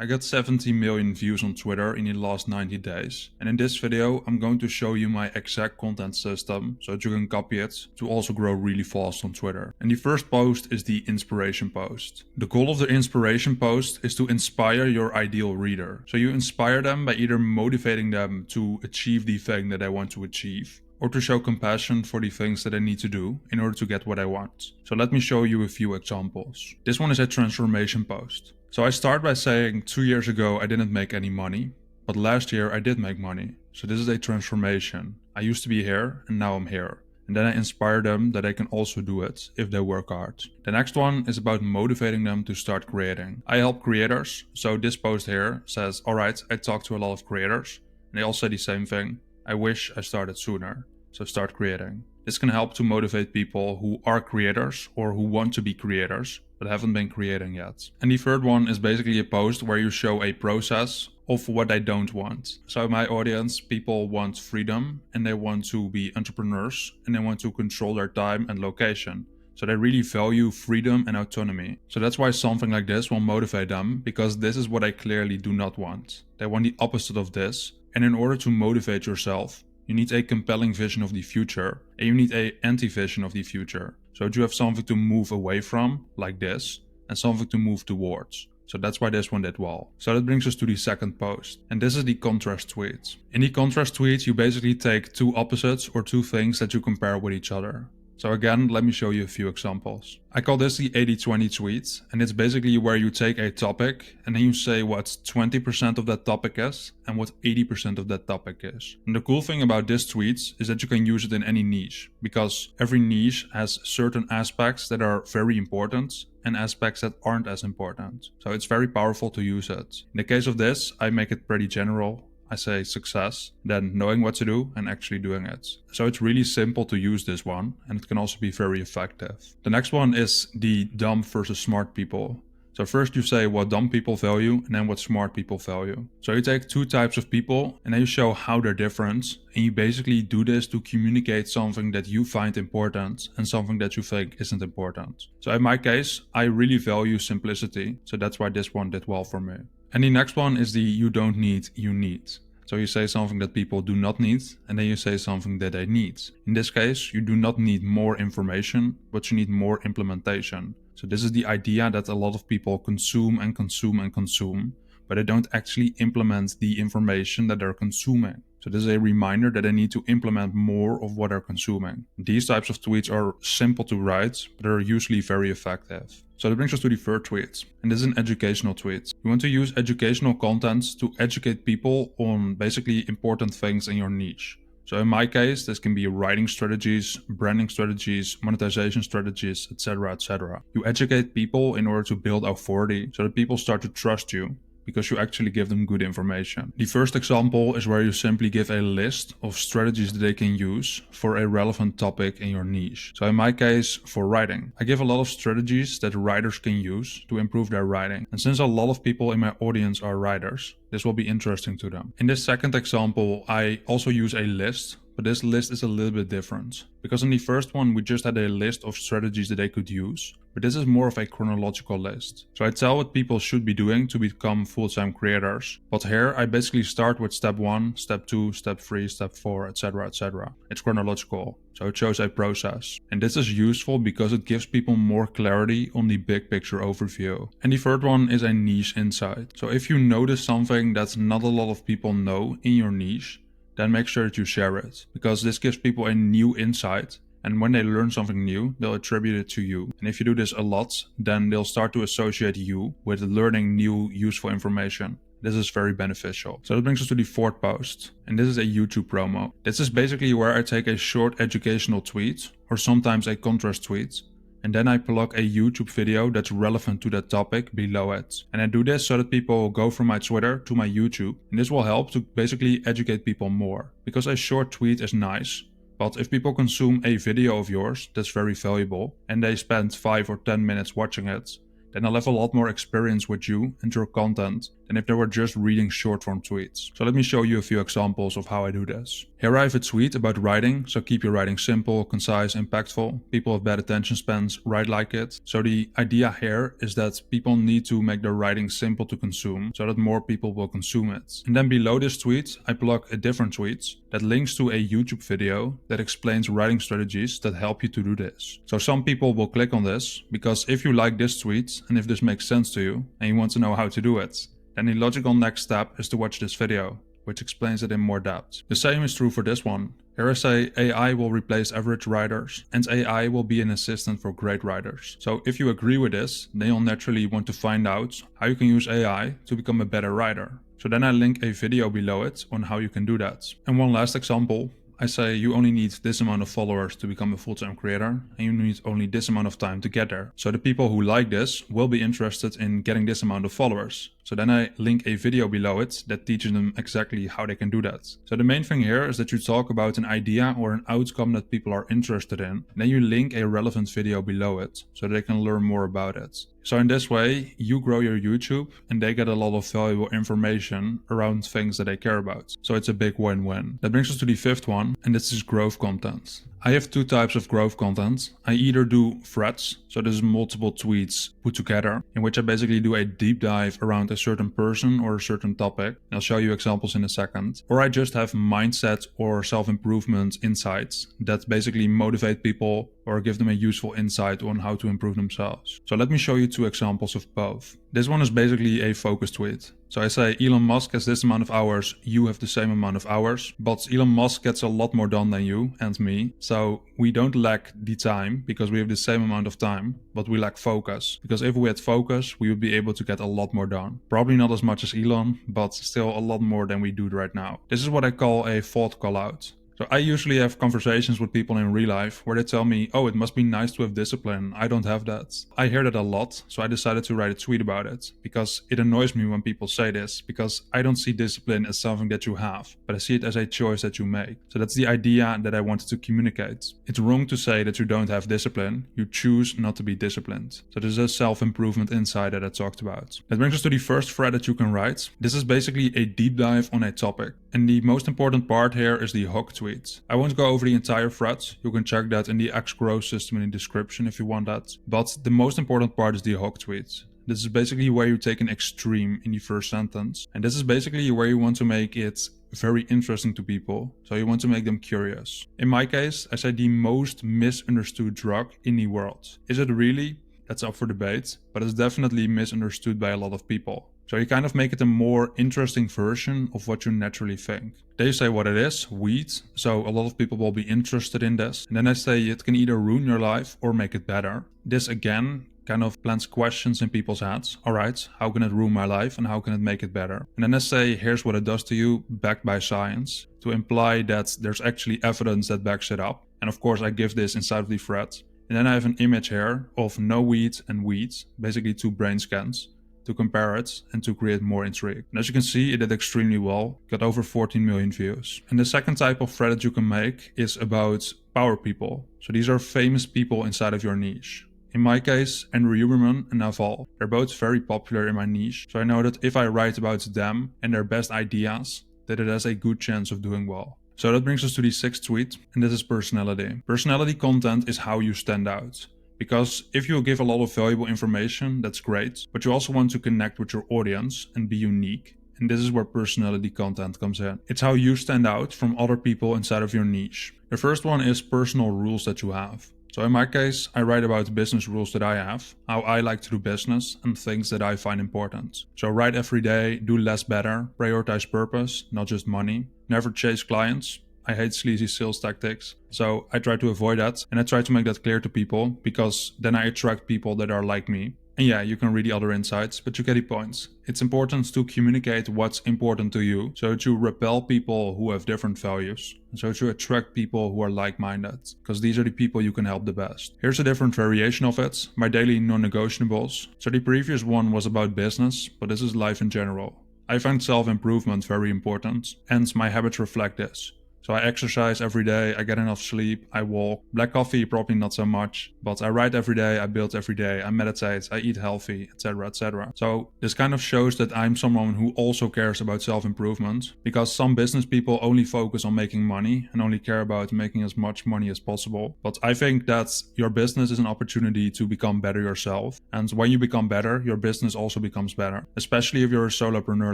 I got 70 million views on Twitter in the last 90 days, and in this video I'm going to show you my exact content system so that you can copy it to also grow really fast on Twitter. And the first post is the inspiration post. The goal of the inspiration post is to inspire your ideal reader. So you inspire them by either motivating them to achieve the thing that they want to achieve, or to show compassion for the things that I need to do in order to get what I want. So let me show you a few examples. This one is a transformation post. So I start by saying 2 years ago I didn't make any money, but last year I did make money. So this is a transformation. I used to be here and now I'm here. And then I inspire them that they can also do it if they work hard. The next one is about motivating them to start creating. I help creators. So this post here says, alright, I talk to a lot of creators and they all say the same thing. I wish I started sooner. So start creating. This can help to motivate people who are creators or who want to be creators but haven't been creating yet. And the third one is basically a post where you show a process of what I don't want. So my audience, people want freedom and they want to be entrepreneurs and they want to control their time and location. So they really value freedom and autonomy. So that's why something like this will motivate them, because this is what I clearly do not want. They want the opposite of this. And in order to motivate yourself, you need a compelling vision of the future and you need an anti-vision of the future. So that you have something to move away from, like this, and something to move towards. So that's why this one did well. So that brings us to the second post. And this is the contrast tweet. In the contrast tweet, you basically take two opposites or two things that you compare with each other. So again, let me show you a few examples. I call this the 80-20 tweet, and it's basically where you take a topic and then you say what 20% of that topic is and what 80% of that topic is. And the cool thing about this tweet is that you can use it in any niche, because every niche has certain aspects that are very important and aspects that aren't as important. So it's very powerful to use it. In the case of this, I make it pretty general. I say success, then knowing what to do and actually doing it. So it's really simple to use this one, and it can also be very effective. The next one is the dumb versus smart people. So first you say what dumb people value and then what smart people value. So you take two types of people and then you show how they're different, and you basically do this to communicate something that you find important and something that you think isn't important. So in my case, I really value simplicity, so that's why this one did well for me. And the next one is the you don't need, you need. So you say something that people do not need, and then you say something that they need. In this case, you do not need more information, but you need more implementation. So this is the idea that a lot of people consume and consume and consume, but they don't actually implement the information that they're consuming. So this is a reminder that they need to implement more of what they're consuming. These types of tweets are simple to write, but they're usually very effective. So that brings us to the third tweet, and this is an educational tweet. You want to use educational content to educate people on basically important things in your niche. So in my case, this can be writing strategies, branding strategies, monetization strategies, etc., etc. You educate people in order to build authority so that people start to trust you, because you actually give them good information. The first example is where you simply give a list of strategies that they can use for a relevant topic in your niche. So in my case, for writing, I give a lot of strategies that writers can use to improve their writing. And since a lot of people in my audience are writers, this will be interesting to them. In this second example, I also use a list, but this list is a little bit different. Because in the first one, we just had a list of strategies that they could use, but this is more of a chronological list. So I tell what people should be doing to become full-time creators. But here I basically start with step 1, step 2, step 3, step 4, etc., etc. It's chronological, so it shows a process. And this is useful because it gives people more clarity on the big picture overview. And the third one is a niche insight. So if you notice something that not a lot of people know in your niche, then make sure that you share it, because this gives people a new insight, and when they learn something new, they'll attribute it to you. And if you do this a lot, then they'll start to associate you with learning new useful information. This is very beneficial. So that brings us to the fourth post, and this is a YouTube promo. This is basically where I take a short educational tweet, or sometimes a contrast tweet, and then I plug a YouTube video that's relevant to that topic below it. And I do this so that people will go from my Twitter to my YouTube, and this will help to basically educate people more. Because a short tweet is nice, but if people consume a video of yours that's very valuable, and they spend 5 or 10 minutes watching it, then they'll have a lot more experience with you and your content than if they were just reading short form tweets. So let me show you a few examples of how I do this. Here I have a tweet about writing, so keep your writing simple, concise, impactful. People with bad attention spans write like it. So the idea here is that people need to make their writing simple to consume so that more people will consume it. And then below this tweet, I plug a different tweet that links to a YouTube video that explains writing strategies that help you to do this. So some people will click on this because if you like this tweet and if this makes sense to you and you want to know how to do it, then the logical next step is to watch this video, which explains it in more depth. The same is true for this one. Here I say AI will replace average writers and AI will be an assistant for great writers. So if you agree with this, then you'll naturally want to find out how you can use AI to become a better writer. So then I link a video below it on how you can do that. And one last example. I say you only need this amount of followers to become a full-time creator and you need only this amount of time to get there. So the people who like this will be interested in getting this amount of followers. So then I link a video below it that teaches them exactly how they can do that. So the main thing here is that you talk about an idea or an outcome that people are interested in. Then you link a relevant video below it so they can learn more about it. So in this way, you grow your YouTube and they get a lot of valuable information around things that they care about. So it's a big win-win. That brings us to the fifth one, and this is growth content. I have two types of growth content. I either do threads, so this is multiple tweets put together, in which I basically do a deep dive around a certain person or a certain topic. I'll show you examples in a second. Or I just have mindset or self-improvement insights that basically motivate people or give them a useful insight on how to improve themselves. So let me show you two examples of both. This one is basically a focus tweet. So I say Elon Musk has this amount of hours, you have the same amount of hours, but Elon Musk gets a lot more done than you and me. So we don't lack the time because we have the same amount of time, but we lack focus. Because if we had focus, we would be able to get a lot more done. Probably not as much as Elon, but still a lot more than we do right now. This is what I call a thought call out. So I usually have conversations with people in real life where they tell me, oh, it must be nice to have discipline. I don't have that. I hear that a lot, so I decided to write a tweet about it because it annoys me when people say this because I don't see discipline as something that you have, but I see it as a choice that you make. So that's the idea that I wanted to communicate. It's wrong to say that you don't have discipline. You choose not to be disciplined. So this is a self-improvement insight that I talked about. That brings us to the first thread that you can write. This is basically a deep dive on a topic. And the most important part here is the hook tweet. I won't go over the entire thread. You can check that in the X Growth system in the description if you want that. But the most important part is the hook tweet. This is basically where you take an extreme in the first sentence. And this is basically where you want to make it very interesting to people. So you want to make them curious. In my case, I say the most misunderstood drug in the world. Is it really? That's up for debate, but it's definitely misunderstood by a lot of people. So you kind of make it a more interesting version of what you naturally think. They say what it is, weed, so a lot of people will be interested in this. And then I say it can either ruin your life or make it better. This again kind of plants questions in people's heads. Alright, how can it ruin my life and how can it make it better? And then I say here's what it does to you, backed by science, to imply that there's actually evidence that backs it up. And of course I give this inside of the thread. And then I have an image here of no weed and weed, basically two brain scans, to compare it and to create more intrigue. And as you can see, it did extremely well, got over 14 million views. And the second type of thread that you can make is about power people. So these are famous people inside of your niche. In my case, Andrew Huberman and Naval. They're both very popular in my niche, so I know that if I write about them and their best ideas, that it has a good chance of doing well. So that brings us to the sixth tweet, and this is personality. Personality content is how you stand out. Because if you give a lot of valuable information, that's great, but you also want to connect with your audience and be unique. And this is where personality content comes in. It's how you stand out from other people inside of your niche. The first one is personal rules that you have. So in my case, I write about business rules that I have, how I like to do business and things that I find important. So write every day, do less better, prioritize purpose, not just money, never chase clients. I hate sleazy sales tactics, so I try to avoid that and I try to make that clear to people because then I attract people that are like me. And yeah, you can read the other insights, but you get the points. It's important to communicate what's important to you so that you repel people who have different values and so that you attract people who are like-minded because these are the people you can help the best. Here's a different variation of it, my daily non-negotiables. So the previous one was about business, but this is life in general. I find self-improvement very important and my habits reflect this. So I exercise every day, I get enough sleep, I walk. Black coffee, probably not so much, but I write every day, I build every day, I meditate, I eat healthy, etc, etc. So this kind of shows that I'm someone who also cares about self-improvement, because some business people only focus on making money and only care about making as much money as possible. But I think that your business is an opportunity to become better yourself. And when you become better, your business also becomes better, especially if you're a solopreneur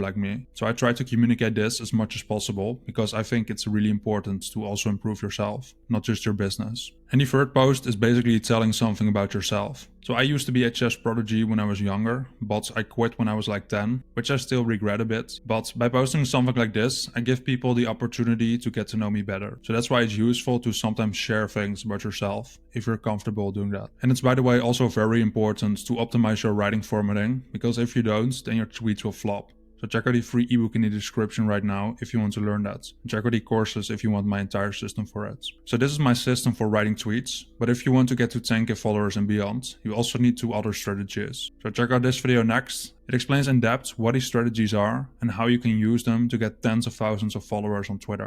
like me. So I try to communicate this as much as possible, because I think it's really important to also improve yourself, not just your business. And the third post is basically telling something about yourself. So I used to be a chess prodigy when I was younger, but I quit when I was like 10, which I still regret a bit. But by posting something like this, I give people the opportunity to get to know me better. So that's why it's useful to sometimes share things about yourself, if you're comfortable doing that. And it's, by the way, also very important to optimize your writing formatting, because if you don't, then your tweets will flop. So check out the free ebook in the description right now if you want to learn that. Check out the courses if you want my entire system for it. So this is my system for writing tweets, but if you want to get to 10k followers and beyond, you also need 2 other strategies. So check out this video next. It explains in depth what these strategies are and how you can use them to get tens of thousands of followers on Twitter.